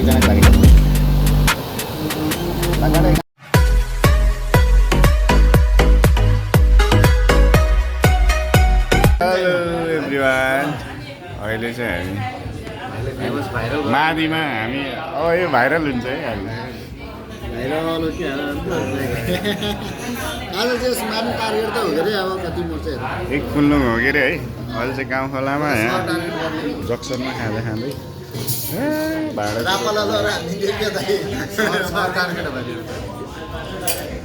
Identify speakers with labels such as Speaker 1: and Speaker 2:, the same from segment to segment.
Speaker 1: एकजना गाडी hello everyone अहिले चाहिँ हामी मादीमा हामी अब यो भाइरल हुन्छ है हामी
Speaker 2: भाइरल के आज चाहिँ मार्ने टार्गेट त हुँदैन अब कति मर्छ
Speaker 1: एक कुल्लुङ हो के अरे है अहिले चाहिँ गाउँ खोलामा यहाँ जक्सनमा खाँदै खाँदै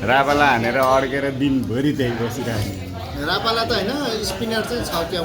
Speaker 1: रापाला हानेर अड्केर दिनभरि त्यही बसिरहेको
Speaker 2: रापाला त होइन स्पिनर चाहिँ छ क्या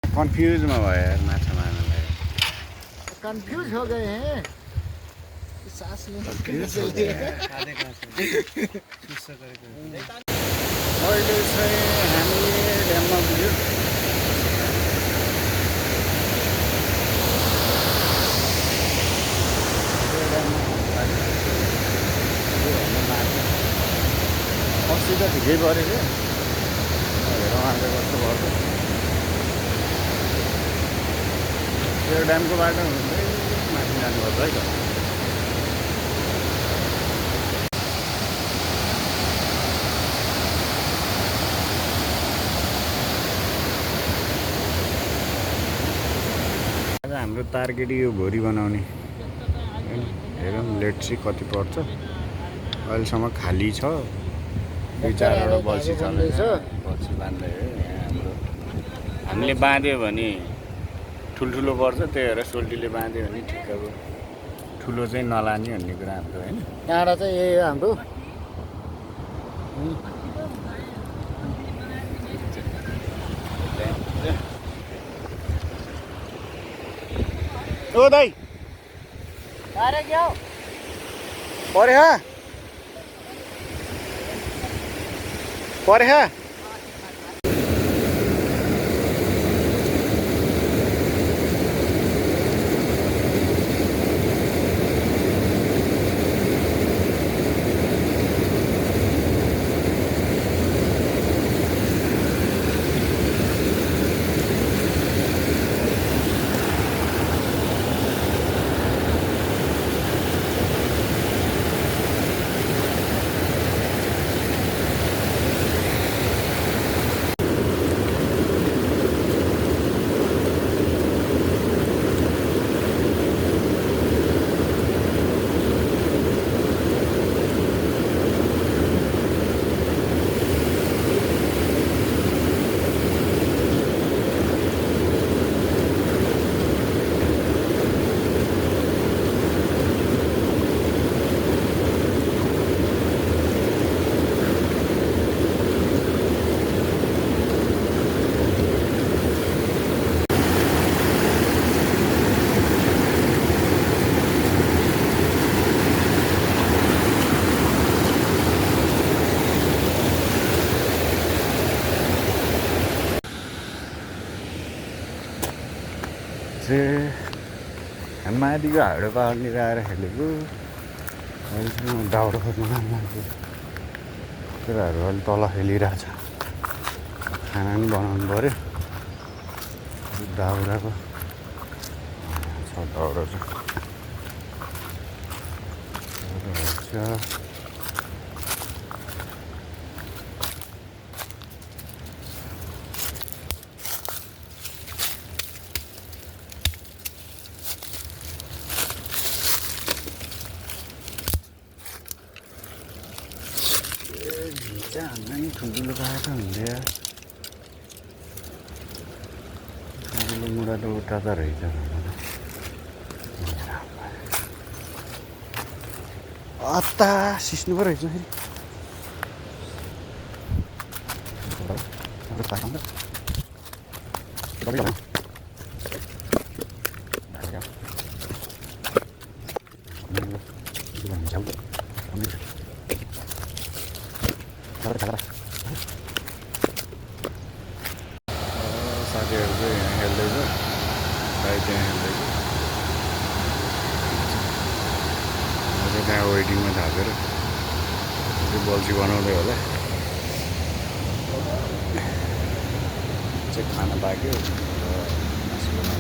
Speaker 1: कन्फ्युजमा भयो यार माछा मार्नलाई
Speaker 2: कंफ्यूज हो गए हैं सांस लेने
Speaker 1: अहिले चाहिँ हामी ड्याममा पुग्यो अस्ति त ठिकै पऱ्यो क्या हेरौँ आज कस्तो पर्छ त्यो ड्यामको बाटो हुँदै माथि जानुपर्छ है त आज हाम्रो टार्गेट यो भोरी बनाउने हेरौँ लेट चाहिँ कति पर्छ अहिलेसम्म खाली छ दुई चारवटा बल्छी चल्दैछ बल्छी बाँध्दै हो यहाँ हाम्रो हामीले बाँध्यो भने ठुल्ठुलो पर्छ त्यही भएर सोल्टीले बाँध्यो भने ठिक्कको ठुलो चाहिँ नलाने भन्ने कुरा हाम्रो होइन
Speaker 2: यहाँबाट चाहिँ यही हो हाम्रो
Speaker 1: ओ दाइ
Speaker 2: अरे क्या हो
Speaker 1: परे चाहिँ माथिको हाडो पाहाडनिर आएर खेलेको अहिलेसम्म दाउरा खोज्नु काम लाग्यो कुराहरू अलि तल खेलिरहेछ खाना पनि बनाउनु पऱ्यो दाउराको छ दाउरा चाहिँ हामी ठुल्ठुलो बाटो हुन्थ्यो ठुल्ठुलो मुढा त उता त रहेछ अत्ता सिस्नु पो रहेछ फेरि साथीहरू चाहिँ यहाँ खेल्दैछ भाइ त्यहाँ खेल्दैछ मैले त्यहाँ वेटिङमा थापेर बल्छी बनाउँदै होला चाहिँ खाना पाक्यो र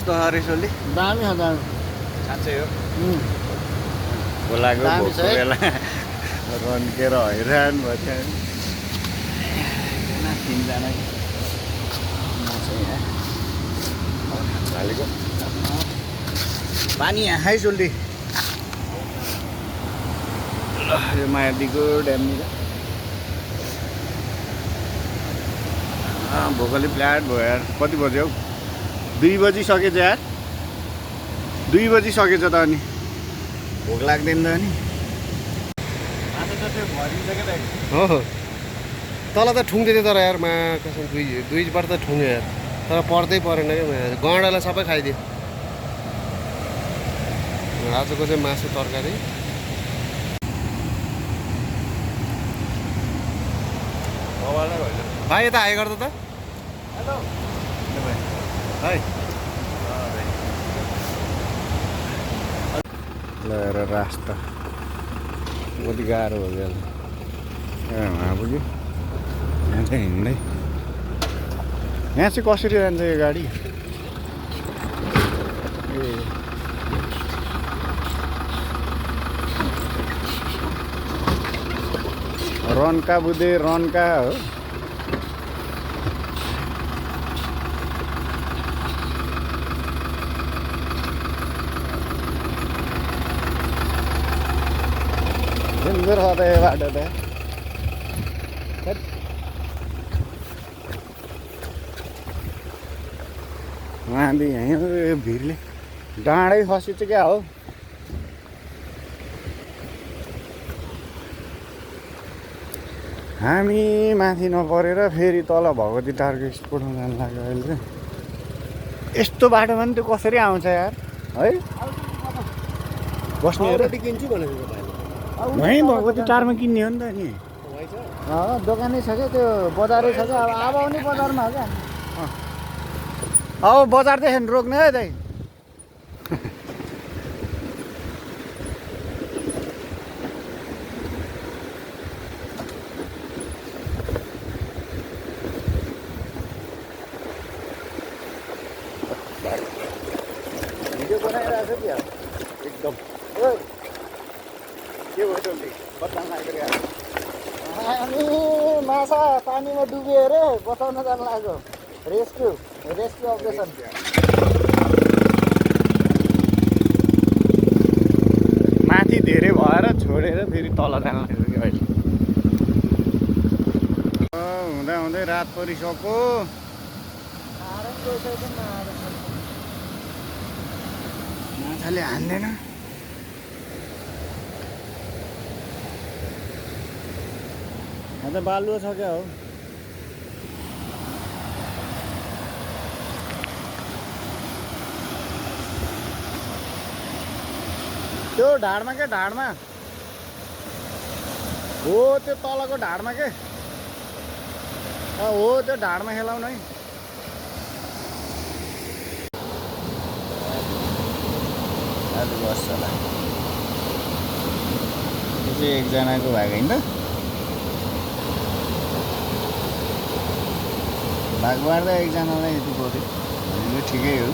Speaker 1: कस्तो छ रेसोली
Speaker 2: दामी छ दामी
Speaker 1: साँच्चै हो
Speaker 2: उम्,
Speaker 1: खोलाको
Speaker 2: दामी छ
Speaker 1: भोकको
Speaker 2: है।
Speaker 1: बेला रन्केर हैरान भयो त्यहाँ तिनजना म चाहिँ यहाँ हालेको पानी यहाँ है सोल्टी ल यो मायादीको ड्यामनिर भोकले फ्ल्याट भयो यार कति बज्यो हौ 2 बजिसकेछ यार 2 बजिसकेछ त अनि भोक लाग्दैन त अनि
Speaker 3: हो हो तल त ठुङ्दै तर यार मा कसम दुईबाट त ठुङ्यो यार तर पर्दै परेन क्या गैँडालाई सबै खाइदियो आजको चाहिँ मासु तरकारी भाइ यता आइ गर्दा त
Speaker 1: है ल रास्ता कति गाह्रो हो क्या उहाँ पुग्यो यहाँ चाहिँ हिँड्दै यहाँ चाहिँ कसरी जान्छ यो गाडी ए रन्का बुधे रन्का हो सुन्दर छ त यो बाटो त उहाँले यहीँ यो भिरले डाँडै खसिन्छ क्या हो हामी माथि नपरेर फेरि तल भगवती टारको स्पोर्टमा जानु लाग्यो अहिले चाहिँ यस्तो बाटोमा पनि त्यो कसरी आउँछ यार है बस्नेहरू
Speaker 3: किन्छु भनेको
Speaker 1: वहीँ भगवती टारमा किन्ने हो नि त नि
Speaker 2: दोकानै छ क्या त्यो बजारै छ क्या अब आउने बजारमा हो क्या
Speaker 1: अब बजारदेखि रोक्ने है दाइ भिडियो बनाइरहेको छ क्या एकदम के भयो टोली बदनाम लागिरहेको
Speaker 2: हामी माछा पानीमा डुब्यो अरे बचाउन जानु लाग्यो रेस्क्यु अपरेसन
Speaker 1: माथि धेरै भएर छोडेर फेरि तल जानु लाग्यो कि अहिले हुँदा हुँदै रात परिसक्यो माछाले हान्दैन यहाँ त बालुवा छ क्या हो त्यो ढाडमा के ढाडमा हो त्यो तलको ढाडमा के हो त्यो ढाडमा खेलाउनु है आज बस्छ होला यो चाहिँ एकजनाको भाग होइन त भाग बाँड्दा एकजनालाई यति पऱ्यो भनेको ठिकै हो